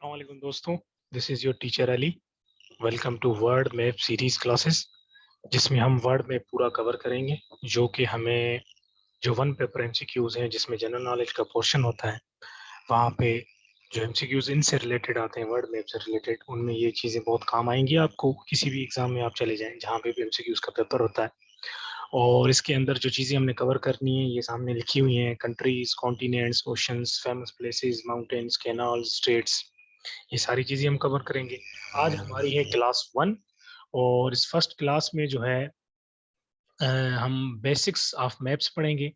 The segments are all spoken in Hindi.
अस्सलामुअलैकुम दोस्तों, this is your teacher Ali. Welcome to word map series classes, जिसमें हम वर्ड मैप पूरा कवर करेंगे। जो कि हमें जो वन पेपर एमसीक्यूज हैं, जिसमें जनरल नॉलेज का पोर्शन होता है, वहाँ पे जो एमसीक्यूज इनसे रिलेटेड आते हैं, वर्ड मैप से रिलेटेड, उनमें ये चीज़ें बहुत काम आएंगी आपको। किसी भी एग्जाम में आप चले जाएं जहाँ पे भी एमसीक्यूज का पेपर होता है, और इसके अंदर जो चीज़ें हमने कवर करनी है ये सामने लिखी हुई हैं। Countries, continents, oceans, famous places, mountains, canals, states, ये सारी चीजें हम कवर करेंगे। आज हमारी है क्लास 1, और इस फर्स्ट क्लास में जो है हम बेसिक्स ऑफ मैप्स पढ़ेंगे,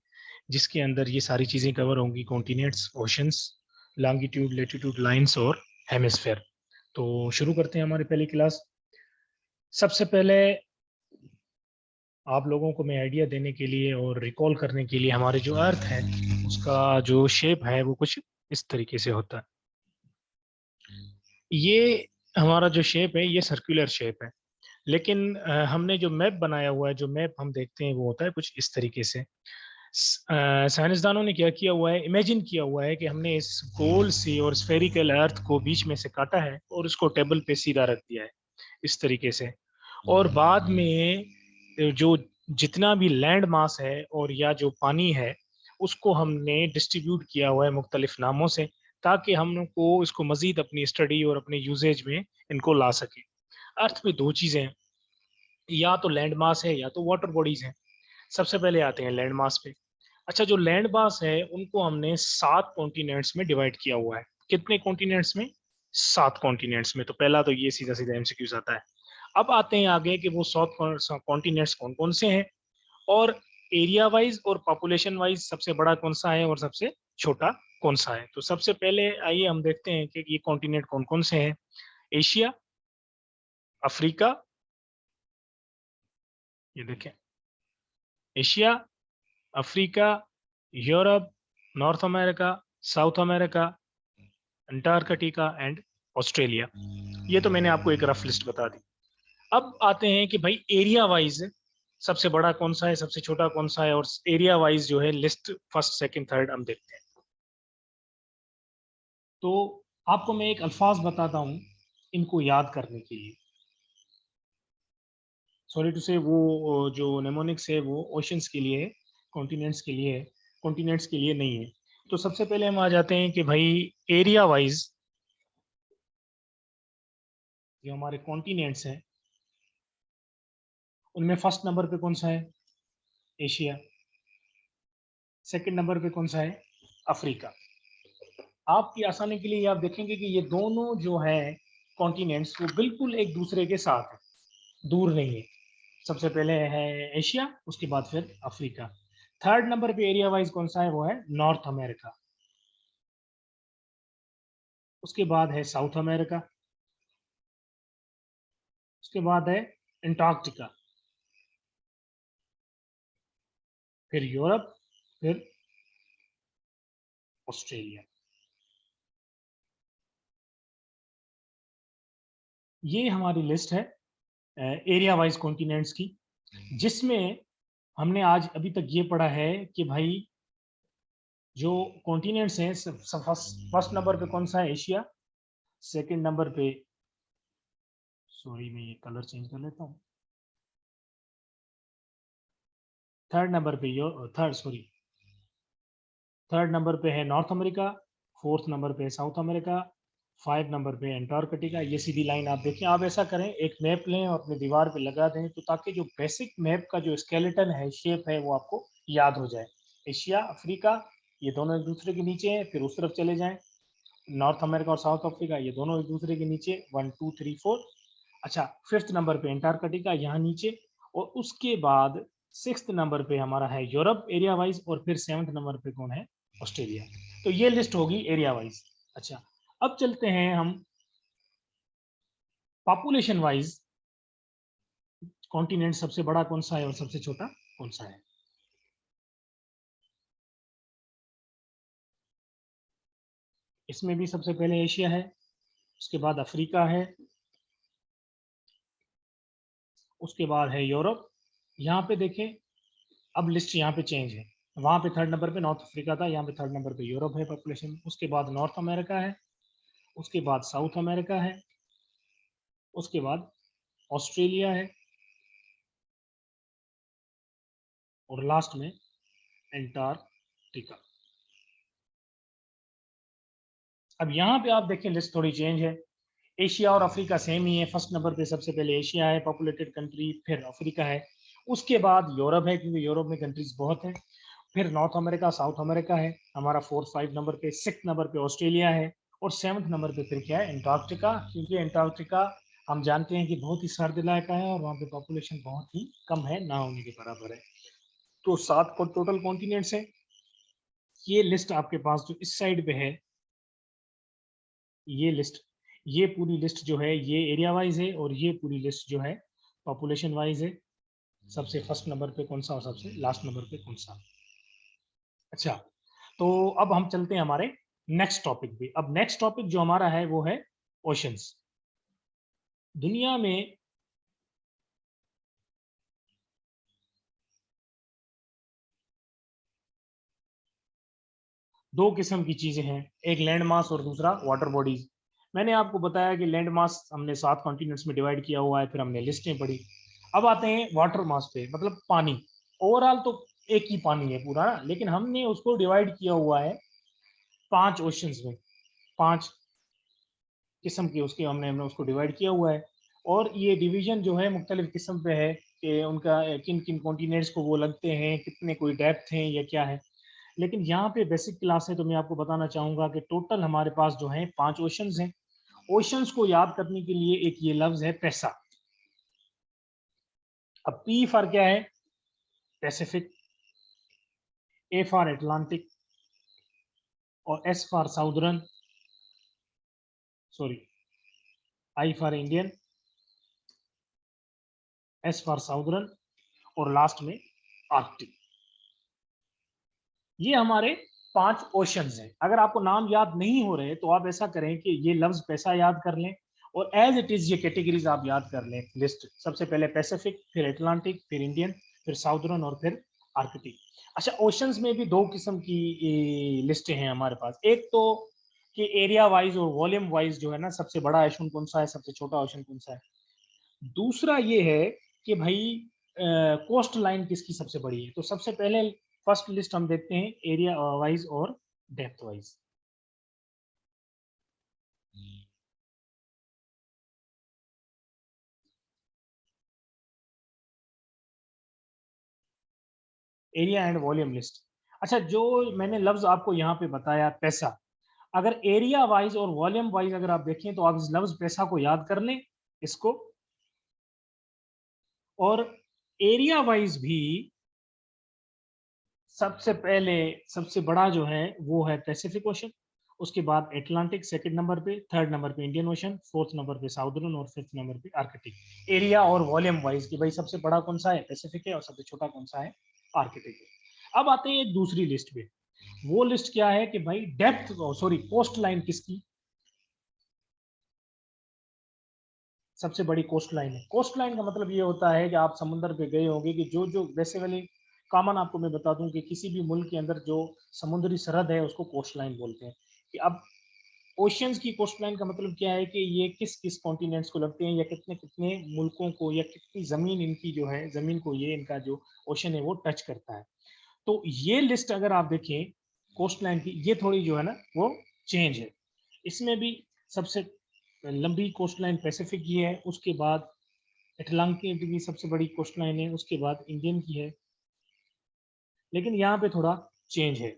जिसके अंदर ये सारी चीजें कवर होंगी। Continents, oceans, longitude, latitude, lines और हेमिस्फेयर। तो शुरू करते हैं हमारी पहली क्लास। सबसे पहले आप लोगों को मैं आइडिया देने के लिए और रिकॉल करने के लिए, हमारे जो अर्थ है उसका जो शेप है वो कुछ इस तरीके से होता है। ये हमारा जो शेप है ये सर्कुलर शेप है, लेकिन हमने जो मैप बनाया हुआ है, जो मैप हम देखते हैं वो होता है कुछ इस तरीके से। साइंसदानों ने क्या किया हुआ है, इमेजिन किया हुआ है कि हमने इस गोल सी और स्फेरिकल अर्थ को बीच में से काटा है और उसको टेबल पे सीधा रख दिया है इस तरीके से। और बाद में जो जितना भी लैंड मास है और या जो पानी है, उसको हमने डिस्ट्रीब्यूट किया हुआ है मुख्तलिफ नामों से, ताकि हमको इसको मजीद अपनी स्टडी और अपने यूजेज में इनको ला सके। अर्थ में दो चीजें हैं, या तो लैंड मास है या तो वाटर बॉडीज हैं। सबसे पहले आते हैं लैंड मास पे। अच्छा, जो लैंड मास है उनको हमने 7 कॉन्टिनेंट्स में डिवाइड किया हुआ है। कितने कॉन्टिनेंट्स में? 7 कॉन्टिनेंट्स में। तो पहला तो ये सीधा सीधा एमसीक्यूज आता है। अब आते हैं आगे कि वो 7 कॉन्टिनेंट्स कौन कौन से हैं, और एरिया वाइज और पॉपुलेशन वाइज सबसे बड़ा कौन सा है और सबसे छोटा कौन सा है। तो सबसे पहले आइए हम देखते हैं कि ये कॉन्टिनेंट कौन कौन से हैं। एशिया, अफ्रीका, ये देखें, Asia, Africa, Europe, north America, south America, Antarctica and Australia. ये तो मैंने आपको एक रफ लिस्ट बता दी। अब आते हैं कि भाई एरिया वाइज सबसे बड़ा कौन सा है, सबसे छोटा कौन सा है, और एरिया वाइज जो है लिस्ट फर्स्ट सेकंड थर्ड हम देखते हैं। तो आपको मैं एक अल्फाज बताता हूँ इनको याद करने के लिए। सॉरी टू से, वो जो नेमोनिक्स है वो ओशंस के लिए है, कॉन्टिनेंट्स के लिए है, कॉन्टिनेंट्स के लिए नहीं है। तो सबसे पहले हम आ जाते हैं कि भाई एरिया वाइज जो हमारे कॉन्टिनेंट्स हैं उनमें फर्स्ट नंबर पे कौन सा है? एशिया। सेकंड नंबर पे कौन सा है? अफ्रीका। आपकी आसानी के लिए आप देखेंगे कि ये दोनों जो है कॉन्टिनेंट्स वो बिल्कुल एक दूसरे के साथ है, दूर नहीं है। सबसे पहले है एशिया, उसके बाद फिर अफ्रीका। थर्ड नंबर पे एरिया वाइज कौन सा है? वो है नॉर्थ अमेरिका। उसके बाद है साउथ अमेरिका। उसके बाद है अंटार्कटिका, फिर यूरोप, फिर ऑस्ट्रेलिया। ये हमारी लिस्ट है एरिया वाइज कॉन्टिनेंट्स की, जिसमें हमने आज अभी तक ये पढ़ा है कि भाई जो कॉन्टिनेंट्स हैं, फर्स्ट नंबर पे कौन सा है? एशिया। सेकंड नंबर पे, सॉरी मैं ये कलर चेंज कर लेता हूँ, थर्ड नंबर पे यो थर्ड सॉरी थर्ड नंबर पे है नॉर्थ अमेरिका। फोर्थ नंबर पे है साउथ अमेरिका। 5 नंबर पे अंटार्कटिका। ये सीधी लाइन आप देखें। आप ऐसा करें, एक मैप लें और अपनी दीवार पे लगा दें, तो ताकि जो बेसिक मैप का जो स्केलेटन है, शेप है, वो आपको याद हो जाए। एशिया, अफ्रीका, ये दोनों एक दूसरे के नीचे हैं, फिर उस तरफ चले जाएं। नॉर्थ अमेरिका और साउथ अफ्रीका, ये दोनों एक दूसरे के नीचे, 1 2 3 4। अच्छा, फिफ्थ नंबर पे अंटार्कटिका यहाँ नीचे, और उसके बाद सिक्स्थ नंबर पे हमारा है यूरोप एरिया वाइज, और फिर सेवंथ नंबर पे कौन है? ऑस्ट्रेलिया। तो ये लिस्ट होगी एरिया वाइज। अच्छा, अब चलते हैं हम पॉपुलेशन वाइज, कॉन्टिनेंट सबसे बड़ा कौन सा है और सबसे छोटा कौन सा है। इसमें भी सबसे पहले एशिया है, उसके बाद अफ्रीका है, उसके बाद है यूरोप। यहाँ पे देखें, अब लिस्ट यहाँ पे चेंज है। वहां पे थर्ड नंबर पे नॉर्थ अफ्रीका था, यहाँ पे थर्ड नंबर पे यूरोप है पॉपुलेशन। उसके बाद नॉर्थ अमेरिका है, उसके बाद साउथ अमेरिका है, उसके बाद ऑस्ट्रेलिया है और लास्ट में एंटार्क्टिका। अब यहाँ पे आप देखें लिस्ट थोड़ी चेंज है। एशिया और अफ्रीका सेम ही है। फर्स्ट नंबर पे सबसे पहले एशिया है, पॉपुलेटेड कंट्री, फिर अफ्रीका है, उसके बाद यूरोप है क्योंकि यूरोप में कंट्रीज बहुत हैं, फिर नॉर्थ अमेरिका, साउथ अमेरिका है हमारा 4-5 नंबर पे, 6 नंबर पे ऑस्ट्रेलिया है और 7th नंबर पे फिर क्या है, एंटार्क्टिका। क्योंकि एंटार्क्टिका हम जानते हैं कि बहुत ही सर्द इलाका है और वहाँ पे पॉपुलेशन बहुत ही कम है, ना होने के बराबर है। तो 7 को टोटल कॉन्टिनेंट्स है। ये लिस्ट आपके पास जो इस साइड पे है, ये लिस्ट, ये पूरी लिस्ट जो है ये एरिया वाइज है और ये पूरी लिस्ट जो है पॉपुलेशन वाइज है। सबसे फर्स्ट नंबर पे कौन सा और सबसे लास्ट नंबर पे कौन सा। अच्छा, तो अब हम चलते हैं हमारे नेक्स्ट टॉपिक पे। अब नेक्स्ट टॉपिक जो हमारा है वो है ओशंस। दुनिया में दो किस्म की चीजें हैं, एक लैंड मास और दूसरा वाटर बॉडीज। मैंने आपको बताया कि लैंड मास हमने 7 कॉन्टिनेंट्स में डिवाइड किया हुआ है, फिर हमने लिस्टें पढ़ी। अब आते हैं वाटर मास पे, मतलब पानी। ओवरऑल तो एक ही पानी है पूरा ना, लेकिन हमने उसको डिवाइड किया हुआ है 5 ओशंस में। 5 किस्म के उसके हमने हमने उसको डिवाइड किया हुआ है। और ये डिवीजन जो है मुख्तलिफ किस्म पे है कि उनका किन किन कॉन्टिनेंट्स को वो लगते हैं, कितने कोई डेप्थ हैं या क्या है। लेकिन यहाँ पे बेसिक क्लास है तो मैं आपको बताना चाहूंगा कि टोटल हमारे पास जो है 5 ओशंस हैं। ओशंस को याद करने के लिए एक ये लफ्ज है पैसा। अब पी फॉर क्या है, पैसिफिक, ए फॉर अटलांटिक और S for southern, sorry, I for Indian, S for southern और लास्ट में आर्कटिक। ये हमारे 5 ओशंस हैं। अगर आपको नाम याद नहीं हो रहे तो आप ऐसा करें कि ये लफ्ज पैसा याद कर लें और एज इट इज ये कैटेगरीज आप याद कर लें। लिस्ट सबसे पहले पैसिफिक, फिर अटलांटिक, फिर इंडियन, फिर साउदर्न और फिर आर्कटिक। अच्छा, ओशंस में भी दो किस्म की लिस्टें हैं हमारे पास। एक तो कि एरिया वाइज और वॉल्यूम वाइज जो है ना, सबसे बड़ा ओशन कौन सा है, सबसे छोटा ओशन कौन सा है। दूसरा ये है कि भाई कोस्ट लाइन किसकी सबसे बड़ी है। तो सबसे पहले फर्स्ट लिस्ट हम देखते हैं एरिया वाइज और depth wise. Area and volume list. अच्छा, जो मैंने लफ्ज आपको यहाँ पे बताया पैसा, अगर एरिया वाइज और वॉल्यूम वाइज अगर आप देखें तो आप इस लफ्ज पैसा को याद कर लें इसको। और एरिया वाइज भी सबसे पहले सबसे बड़ा जो है वो है पैसिफिक ओशन, उसके बाद अटलांटिक सेकंड नंबर पे, थर्ड नंबर पे इंडियन ओशन, फोर्थ नंबर पे साउदर्न और फिफ्थ नंबर पे आर्कटिक। एरिया और वॉल्यूम वाइज कि भाई सबसे बड़ा कौन सा है, पैसिफिक है, और सबसे छोटा कौन सा है, आर्कटिक है। अब आते हैं एक दूसरी लिस्ट पे। वो लिस्ट क्या है कि भाई डेप्थ, सॉरी, कोस्ट लाइन किसकी सबसे बड़ी कोस्ट लाइन है। कोस्ट लाइन का मतलब ये होता है कि आप समुद्र पे गए होंगे कि जो जो बेसिकली कॉमन आपको मैं बता दूं कि किसी भी मुल्क के अंदर जो समुद्री सरहद है उसको कोस्ट लाइन बोलते हैं। कि अब ओशियंस की कोस्ट लाइन का मतलब क्या है कि ये किस किस कॉन्टिनेंट्स को लगते हैं या कितने कितने मुल्कों को या कितनी जमीन इनकी जो है, जमीन को ये इनका जो ओशन है वो टच करता है। तो ये लिस्ट अगर आप देखें कोस्ट लाइन की, ये थोड़ी जो है ना वो चेंज है। इसमें भी सबसे लंबी कोस्ट लाइन पैसिफिक की है, उसके बाद अटलांटिक की सबसे बड़ी कोस्ट लाइन है, उसके बाद इंडियन की है। लेकिन यहाँ पे थोड़ा चेंज है।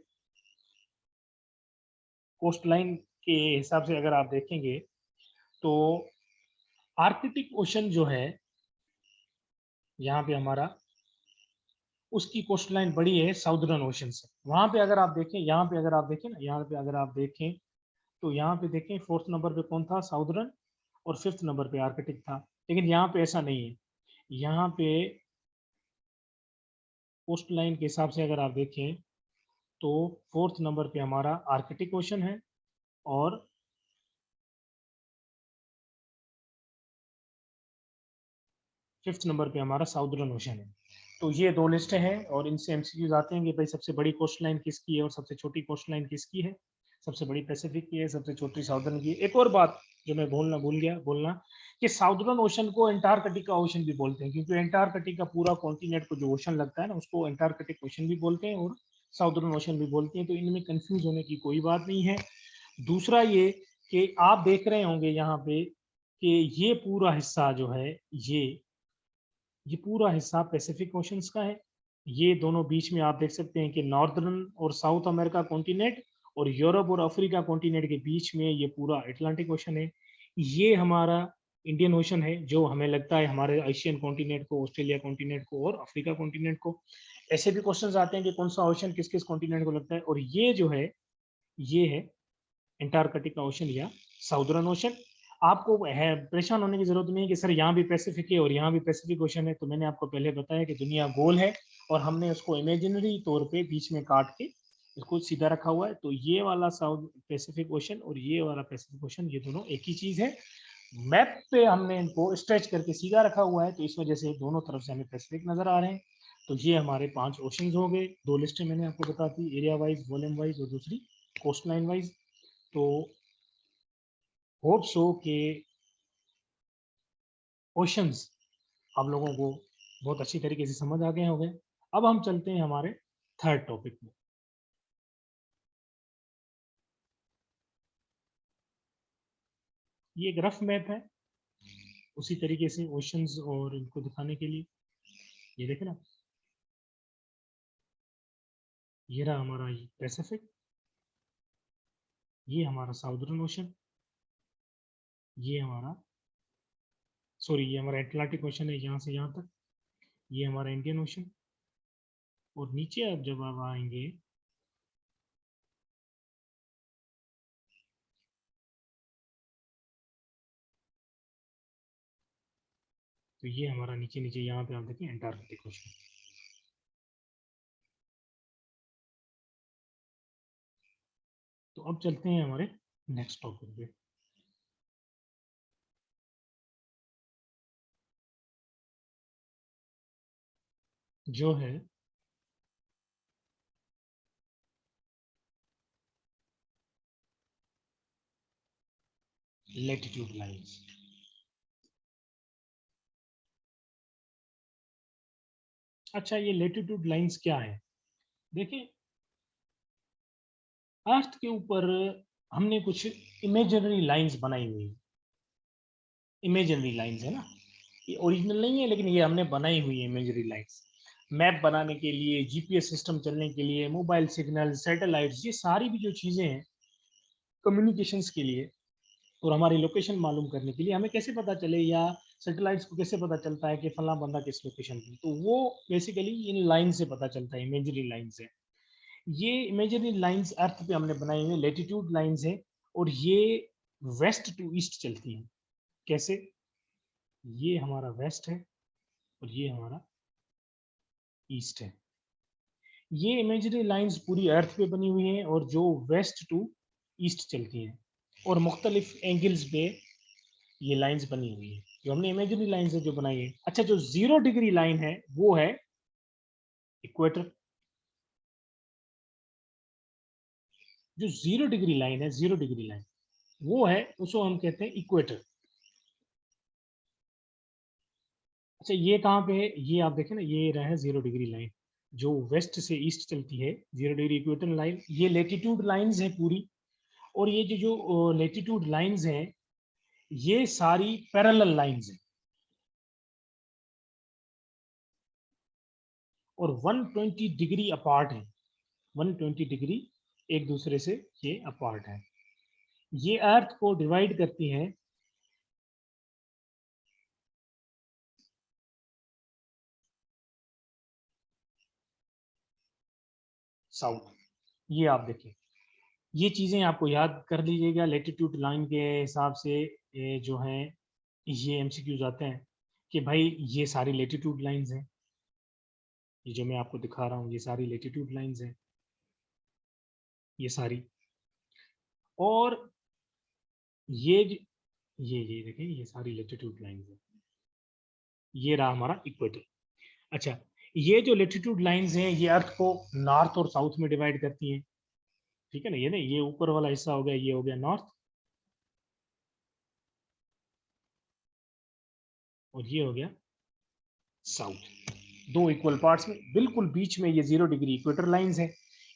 कोस्ट लाइन के हिसाब से अगर आप देखेंगे तो आर्कटिक ओशन जो है यहाँ पे हमारा, उसकी कोस्ट लाइन बड़ी है साउदर्न ओशन से। वहां पे अगर आप देखें, यहाँ पे अगर आप देखें ना, यहाँ पे अगर आप देखें तो यहाँ पे देखें फोर्थ नंबर पे कौन था, साउदर्न, और फिफ्थ नंबर पे आर्कटिक था। लेकिन यहाँ पे ऐसा नहीं है। यहाँ पे कोस्ट लाइन के हिसाब से अगर आप देखें तो फोर्थ नंबर पे हमारा आर्कटिक ओशन है और फिफ्थ नंबर पे हमारा साउदर्न ओशन है। तो ये दो लिस्ट हैं और इनसे एमसीक्यूज आते हैं कि भाई सबसे बड़ी कोस्ट लाइन किसकी है और सबसे छोटी कोस्ट लाइन किसकी है। सबसे बड़ी पैसिफिक की है, सबसे छोटी साउदर्न की है। एक और बात जो मैं बोलना कि साउदर्न ओशन को एंटार्कटिका ओशन भी बोलते हैं, क्योंकि एंटार्कटिका पूरा कॉन्टिनेंट को जो ओशन लगता है ना, उसको एंटार्कटिक ओशन भी बोलते हैं और साउदर्न ओशन भी बोलते हैं। तो इनमें कंफ्यूज होने की कोई बात नहीं है। दूसरा ये कि आप देख रहे होंगे यहाँ पे कि ये पूरा हिस्सा जो है, ये पूरा हिस्सा पैसिफिक ओशंस का है। ये दोनों बीच में आप देख सकते हैं कि नॉर्दर्न और साउथ अमेरिका कॉन्टिनेंट और यूरोप और अफ्रीका कॉन्टिनेंट के बीच में ये पूरा अटलांटिक ओशन है। ये हमारा इंडियन ओशन है, जो हमें लगता है हमारे एशियन कॉन्टिनेंट को, ऑस्ट्रेलिया कॉन्टिनेंट को और अफ्रीका कॉन्टिनेंट को। ऐसे भी क्वेश्चंस आते हैं कि कौन सा ओशन किस किस कॉन्टिनेंट को लगता है, और ये जो है, ये है एंटार्कटिका ओशन या साउदर्न ओशन। आपको है परेशान होने की जरूरत नहीं है कि सर यहाँ भी पैसिफिक है और यहाँ भी पैसिफिक ओशन है। तो मैंने आपको पहले बताया कि दुनिया गोल है और हमने उसको इमेजिनरी तौर पे बीच में काट के इसको सीधा रखा हुआ है। तो ये वाला साउथ पैसिफिक ओशन और ये वाला पैसिफिक ओशन, ये दोनों एक ही चीज है। मैप पे हमने इनको स्ट्रेच करके सीधा रखा हुआ है, तो इस वजह से दोनों तरफ से हमें पैसिफिक नजर आ रहे हैं। तो ये हमारे 5 ओशंस हो गए। 2 लिस्टें मैंने आपको बता दी, एरिया वाइज, वॉल्यूम वाइज और दूसरी कोस्ट लाइन वाइज। तो होप सो के ओशंस आप लोगों को बहुत अच्छी तरीके से समझ आ गए होंगे। अब हम चलते हैं हमारे थर्ड टॉपिक में। ये एक रफ मैप है, उसी तरीके से ओशंस और इनको दिखाने के लिए। ये देखें ना, ये रहा हमारा पैसिफिक, ये हमारा साउदर्न ओशन, ये हमारा ये हमारा एटलांटिक ओशन है यहाँ से यहाँ तक, ये हमारा इंडियन ओशन। और नीचे अब जब आप आएंगे तो ये हमारा नीचे नीचे यहाँ पे आप देखें एंटार्कटिक ओशन। तो अब चलते हैं हमारे नेक्स्ट टॉपिक पे, जो है लेटिट्यूड लाइंस। अच्छा, ये लेटिट्यूड लाइंस क्या है? देखिए, अर्थ के ऊपर हमने कुछ इमेजिनरी लाइंस बनाई हुई है। इमेजिनरी लाइंस है ना, ये ओरिजिनल नहीं है, लेकिन ये हमने बनाई हुई है इमेजिनरी लाइंस। मैप बनाने के लिए, जीपीएस सिस्टम चलने के लिए, मोबाइल सिग्नल, सैटेलाइट्स, ये सारी भी जो चीज़ें हैं कम्युनिकेशंस के लिए और हमारी लोकेशन मालूम करने के लिए, हमें कैसे पता चले, या सैटेलाइट्स को कैसे पता चलता है कि फला बंदा किस लोकेशन पे, तो वो बेसिकली इन लाइन से पता चलता है, इमेजिनरी लाइन से। ये इमेजिनरी लाइंस अर्थ पे हमने बनाई हुई लेटिट्यूड लाइंस है, और ये वेस्ट टू ईस्ट चलती हैं। कैसे? ये हमारा वेस्ट है और ये हमारा ईस्ट है। ये इमेजिनरी लाइंस पूरी अर्थ पे बनी हुई हैं और जो वेस्ट टू ईस्ट चलती हैं, और मुख्तलिफ एंगल्स पे ये लाइंस बनी हुई है, जो हमने इमेजिनरी लाइंस है जो बनाई है। अच्छा, जो 0 डिग्री लाइन है वो है इक्वेटर। जो 0 डिग्री लाइन है, 0 डिग्री लाइन, वो है, उसको हम कहते हैं इक्वेटर। अच्छा, ये कहाँ पे है? ये आप देखें ना, ये रहा है 0 डिग्री लाइन, जो वेस्ट से ईस्ट चलती है, 0 डिग्री इक्वेटर लाइन। ये लेटीट्यूड लाइंस है पूरी, और ये जो जो लेटीट्यूड लाइंस हैं, ये सारी पैरेलल लाइंस हैं, और 120 डिग्री अपार्ट है। 120 डिग्री एक दूसरे से ये अपार्ट है। ये अर्थ को डिवाइड करती हैं साउथ। ये आप देखिए, ये चीजें आपको याद कर लीजिएगा लेटीट्यूड लाइन के हिसाब से। ये जो है, ये एमसीक्यूज आते हैं कि भाई ये सारी लेटीट्यूड लाइंस हैं, ये जो मैं आपको दिखा रहा हूँ ये सारी लेटीट्यूड लाइंस हैं, ये सारी। और ये ये देखें, ये सारी लेटीट्यूड लाइंस हैं। ये रहा हमारा इक्वेटर। अच्छा, ये जो लेटीट्यूड लाइंस हैं, ये अर्थ को नॉर्थ और साउथ में डिवाइड करती हैं। ठीक है ना, ये नहीं, ये ऊपर वाला हिस्सा हो गया, ये हो गया नॉर्थ, और ये हो गया साउथ। दो इक्वल पार्ट्स में, बिल्कुल बीच में ये 0 डिग्री इक्वेटर लाइंस हैं।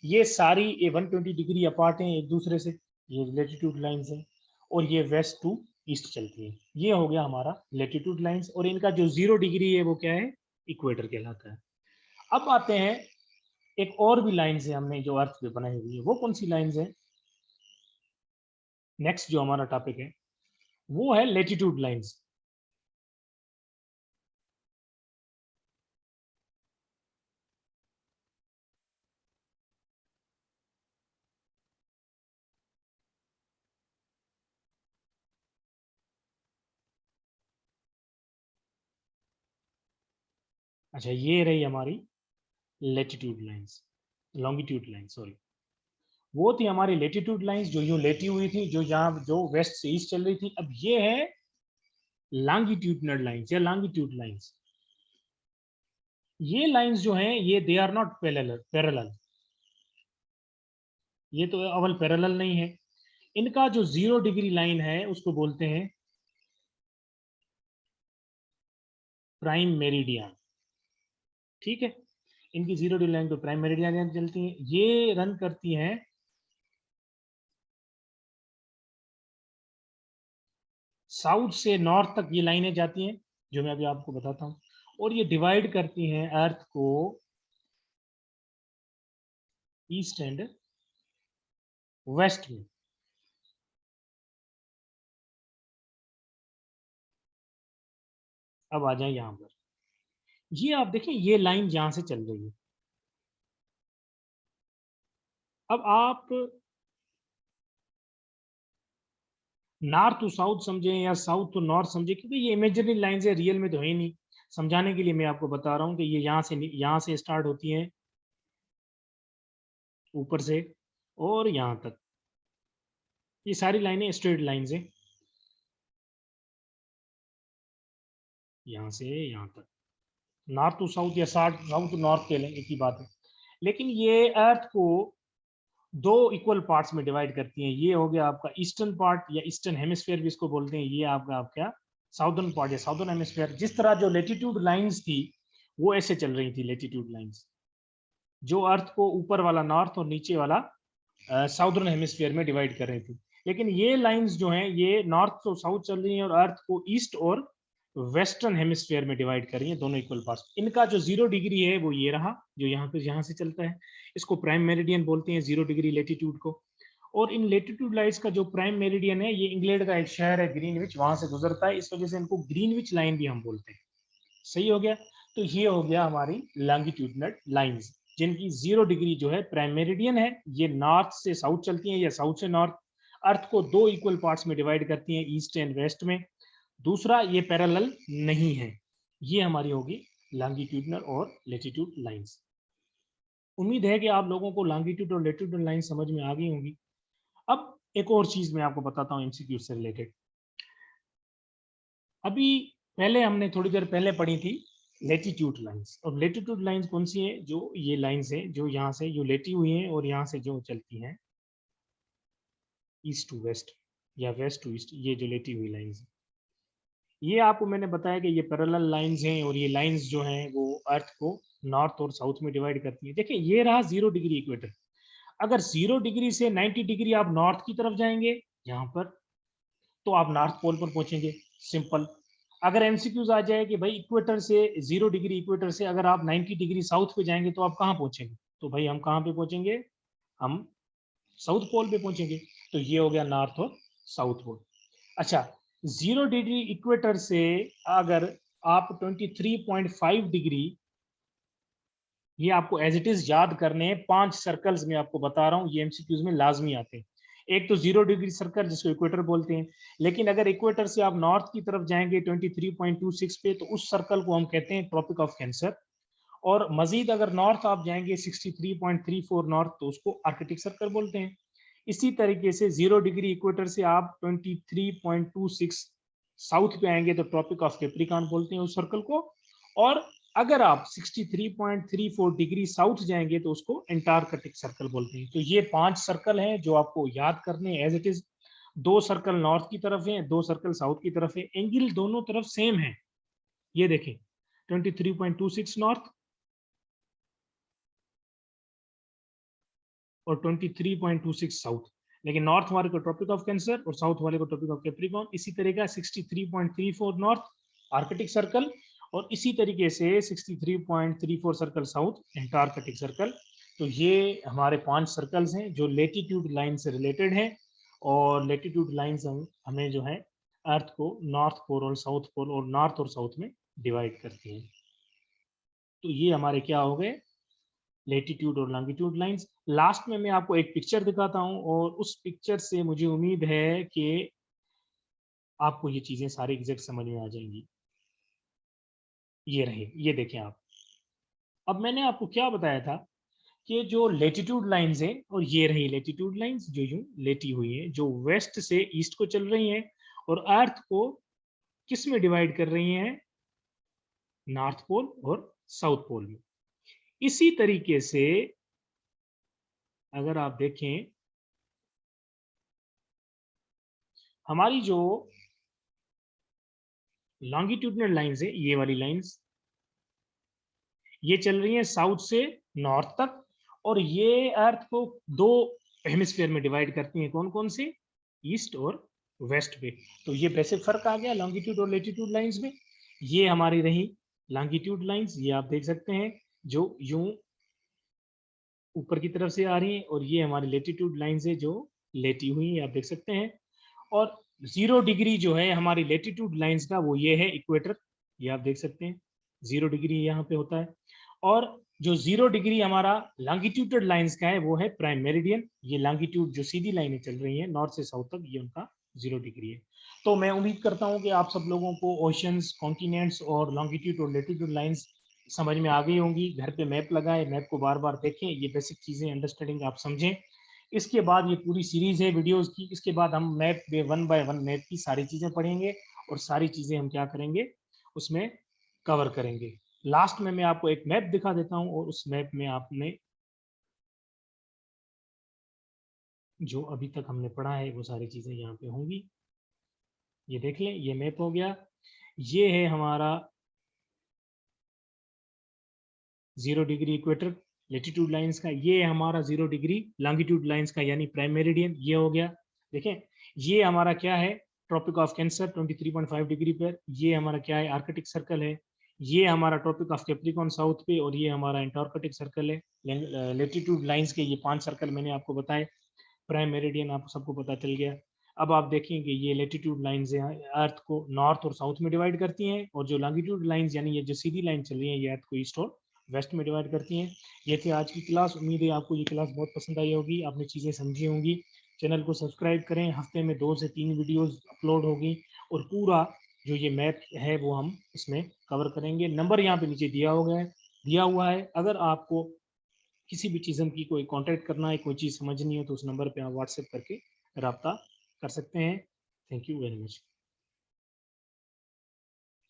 ये सारी ये 120 डिग्री अपार्ट हैं एक दूसरे से, ये लेटीट्यूड लाइंस हैं, और ये वेस्ट टू ईस्ट चलती है। ये हो गया हमारा लेटीट्यूड लाइंस, और इनका जो 0 डिग्री है वो क्या है, इक्वेटर कहलाता है। अब आते हैं, एक और भी लाइंस है हमने जो अर्थ पे बनाई हुई है, वो कौन सी लाइंस है, नेक्स्ट जो हमारा टॉपिक है वो है लेटीट्यूड लाइंस। अच्छा, ये रही हमारी latitude lines, longitude line sorry, वो थी हमारी लेटीट्यूड लाइंस जो यूं लेटी हुई थी, जो यहाँ जो वेस्ट से ईस्ट चल रही थी। अब ये है लॉन्गिट्यूडनल लाइंस या लॉन्गिट्यूड लाइंस। ये लाइंस जो हैं ये they are not parallel parallel, ये तो अवल पैरेलल नहीं है। इनका जो 0 डिग्री लाइन है उसको बोलते हैं प्राइम मेरिडियन। ठीक है, इनकी 0 डिग्री लाइन तो प्राइम मेरिडियन चलती है, ये रन करती हैं साउथ से नॉर्थ तक, ये लाइनें जाती हैं जो मैं अभी आपको बताता हूँ, और ये डिवाइड करती हैं अर्थ को ईस्ट एंड वेस्ट में। अब आ जाए यहाँ पर, ये आप देखें ये लाइन यहां से चल रही है। अब आप नॉर्थ टू साउथ समझें या साउथ टू नॉर्थ समझें, क्योंकि ये इमेजिनरी लाइन है, रियल में तो है ही नहीं। समझाने के लिए मैं आपको बता रहा हूँ कि ये यहाँ से स्टार्ट होती है ऊपर से और यहाँ तक, ये सारी लाइनें स्ट्रेट लाइन है, यहाँ से यहाँ तक, नॉर्थ टू साउथ या साउथ टू नॉर्थ के लिए एक ही बात है। लेकिन ये अर्थ को दो इक्वल पार्ट्स में डिवाइड करती हैं। ये हो गया आपका ईस्टर्न पार्ट या ईस्टर्न हेमिस्फीयर भी इसको बोलते हैं, ये आपका आपका साउदर्न पार्ट या साउदर्न हेमिस्फीयर। जिस तरह जो लेटीट्यूड लाइंस थी वो ऐसे चल रही थी, लेटीट्यूड लाइंस जो अर्थ को ऊपर वाला नॉर्थ और नीचे वाला साउदर्न हेमिस्फीयर में डिवाइड कर रही थी। लेकिन ये लाइंस जो हैं ये नॉर्थ तो साउथ चल रही हैं और अर्थ को ईस्ट और वेस्टर्न हेमिस्फीयर में डिवाइड कर रही है, दोनों इक्वल पार्ट्स। इनका जो 0 डिग्री है वो ये रहा, जो यहाँ से चलता है, इसको प्राइम मेरिडियन बोलते हैं 0 डिग्री लेटीट्यूड को। और इन लेटीट्यूड लाइंस का जो प्राइम मेरिडियन है, ये इंग्लैंड का एक शहर है ग्रीनविच, वहां से गुजरता है, इस वजह से इनको ग्रीनविच लाइन भी हम बोलते हैं। सही हो गया। तो ये हो गया हमारी लॉन्गिट्यूडनल लाइंस, जिनकी 0 डिग्री जो है प्राइम मेरिडियन है, ये नॉर्थ से साउथ चलती हैं या साउथ से नॉर्थ, अर्थ को दो इक्वल पार्ट्स में डिवाइड करती हैं, ईस्ट एंड वेस्ट में। दूसरा, ये पैरेलल नहीं है। ये हमारी होगी लॉन्गिट्यूडनल और लेटीट्यूड लाइंस। उम्मीद है कि आप लोगों को लॉन्गिट्यूड और लेटीट्यूड लाइन समझ में आ गई होंगी। अब एक और चीज मैं आपको बताता हूँ एमसीक्यू से रिलेटेड। अभी पहले हमने थोड़ी देर पहले पढ़ी थी लेटीट्यूड लाइंस, और लेटीट्यूड लाइंस कौन सी है, जो ये लाइंस है जो यहाँ से जो लेटी हुई हैं और यहाँ से जो चलती हैं ईस्ट टू वेस्ट या वेस्ट टू ईस्ट, ये जो लेटी हुई लाइंस है, ये आपको मैंने बताया कि ये पैरेलल लाइंस हैं, और ये लाइंस जो हैं वो अर्थ को नॉर्थ और साउथ में डिवाइड करती है। देखिए ये रहा 0 डिग्री इक्वेटर। अगर 0 डिग्री से 90 डिग्री आप नॉर्थ की तरफ जाएंगे यहाँ पर, तो आप नॉर्थ पोल पर पहुंचेंगे, सिंपल। अगर एमसीक्यूज आ जाए कि भाई इक्वेटर से 0 डिग्री इक्वेटर से अगर आप 90 डिग्री साउथ पे जाएंगे तो आप कहाँ पहुंचेंगे, तो भाई हम कहाँ पे पहुंचेंगे, हम साउथ पोल पे पहुंचेंगे। तो ये हो गया नॉर्थ और साउथ पोल। अच्छा, 0 डिग्री इक्वेटर से अगर आप 23.5 डिग्री, ये आपको एज इट इज याद करने हैं, 5 सर्कल्स में आपको बता रहा हूँ, ये एमसीक्यूज में लाजमी आते हैं। एक तो 0 डिग्री सर्कल जिसको इक्वेटर बोलते हैं, लेकिन अगर इक्वेटर से आप नॉर्थ की तरफ जाएंगे 23.26 पे, तो उस सर्कल को हम कहते हैं ट्रॉपिक ऑफ कैंसर। और मजीद अगर नॉर्थ आप जाएंगे 63.34 नॉर्थ, तो उसको आर्कटिक सर्कल बोलते हैं। इसी तरीके से 0 डिग्री इक्वेटर से आप 23.26 साउथ पे आएंगे तो ट्रॉपिक ऑफ कैप्रिकॉर्न बोलते हैं उस सर्कल को। और अगर आप 63.34 डिग्री साउथ जाएंगे तो उसको एंटार्कटिक सर्कल बोलते हैं। तो ये 5 सर्कल हैं जो आपको याद करने as it is. 2 circle north की तरफ है, 2 सर्कल साउथ की तरफ है, एंगल दोनों तरफ सेम है। ये देखें 23.26 नॉर्थ और 23.26 साउथ। लेकिन नॉर्थ वाले को ट्रॉपिक ऑफ कैंसर और साउथ वाले को ट्रॉपिक ऑफ कैप्रिकॉर्न। इसी तरीका 63.34 नॉर्थ आर्कटिक सर्कल और इसी तरीके से 63.34 सर्कल साउथ एंटार्कटिक सर्कल। तो ये हमारे 5 सर्कल्स हैं जो लेटीट्यूड लाइन से रिलेटेड हैं और लेटीट्यूड लाइंस हमें जो है अर्थ को नॉर्थ पोल और साउथ पोल और नॉर्थ और साउथ में डिवाइड करती हैं। तो ये हमारे क्या हो गए लेटीट्यूड और लॉन्गिट्यूड लाइंस। लास्ट में मैं आपको एक पिक्चर दिखाता हूं और उस पिक्चर से मुझे उम्मीद है कि आपको ये चीजें सारी एग्जैक्ट समझ में आ जाएंगी। ये रही, ये देखें आप। अब मैंने आपको क्या बताया था कि जो लेटीट्यूड लाइंस हैं और ये रही लेटीट्यूड लाइंस जो यूं लेटी हुई हैं, जो वेस्ट से ईस्ट को चल रही हैं और अर्थ को किस में डिवाइड कर रही हैं, नॉर्थ पोल और साउथ पोल में। इसी तरीके से अगर आप देखें हमारी जो लॉन्गिट्यूडनल लाइंस है, ये वाली लाइंस ये चल रही हैं साउथ से नॉर्थ तक और ये अर्थ को 2 हेमिस्फीयर में डिवाइड करती हैं। कौन कौन से, ईस्ट और वेस्ट पे। तो ये बेसिक फर्क आ गया लॉन्गिट्यूड और लेटीट्यूड लाइंस में। ये हमारी रही लॉन्गिट्यूड लाइंस, ये आप देख सकते हैं जो यूं ऊपर की तरफ से आ रही हैं और ये हमारी लेटीट्यूड लाइंस है जो लेटी हुई है, आप देख सकते हैं। और 0 डिग्री जो है हमारी लेटीट्यूड लाइंस का वो ये है इक्वेटर, ये आप देख सकते हैं 0 डिग्री यहाँ पे होता है। और जो 0 डिग्री हमारा लॉन्गिट्यूडल लाइंस का है वो है प्राइम मेरिडियन। ये लॉन्गिट्यूड जो सीधी लाइनें चल रही हैं नॉर्थ से साउथ तक, ये उनका 0 डिग्री है। तो मैं उम्मीद करता हूँ कि आप सब लोगों को ओशंस, कॉन्टिनेंट्स और लॉन्गिट्यूड और लेटीट्यूड लाइंस समझ में आ गई होंगी। घर पे मैप लगाए, मैप को बार बार देखें, ये बेसिक चीज़ें अंडरस्टैंडिंग आप समझें। इसके बाद ये पूरी सीरीज है वीडियोस की, इसके बाद हम मैप पे 1 बाय 1 मैप की सारी चीज़ें पढ़ेंगे और सारी चीज़ें हम क्या करेंगे उसमें कवर करेंगे। लास्ट में मैं आपको एक मैप दिखा देता हूं और उस मैप में आपने जो अभी तक हमने पढ़ा है वो सारी चीज़ें यहाँ पे होंगी। ये देख लें, ये मैप हो गया। ये है हमारा 0 डिग्री इक्वेटर लेटीट्यूड लाइंस का, ये है हमारा 0 डिग्री लॉन्गिट्यूड लाइंस का यानी प्राइम मेरिडियन, ये हो गया। देखें ये हमारा क्या है ट्रॉपिक ऑफ कैंसर 23.5 डिग्री पर, ये हमारा क्या है आर्कटिक सर्कल है। ये हमारा ट्रॉपिक ऑफ कैप्रिकॉर्न साउथ पे और ये हमारा एंटार्कटिक सर्कल है। लेटीट्यूड लाइंस के ये 5 सर्कल मैंने आपको बताए। प्राइम मेरिडियन आपको सबको पता चल गया। अब आप देखेंगे ये लेटीट्यूड लाइंस अर्थ को नॉर्थ और साउथ में डिवाइड करती हैं और जो लॉन्गिट्यूड लाइंस यानी ये जो सीधी लाइन चल रही है ये अर्थ को ईस्ट और वेस्ट में डिवाइड करती हैं। ये थी आज की क्लास। उम्मीद है आपको ये क्लास बहुत पसंद आई होगी, आपने चीज़ें समझी होंगी। चैनल को सब्सक्राइब करें, हफ्ते में 2 से 3 वीडियोस अपलोड होगी और पूरा जो ये मैप है वो हम इसमें कवर करेंगे। नंबर यहाँ पे नीचे दिया हुआ है। अगर आपको किसी भी चीज़ की कोई कांटेक्ट करना है, कोई चीज़ समझनी हो तो उस नंबर पे आप व्हाट्सएप करके रब्ता कर सकते हैं। Thank you very much.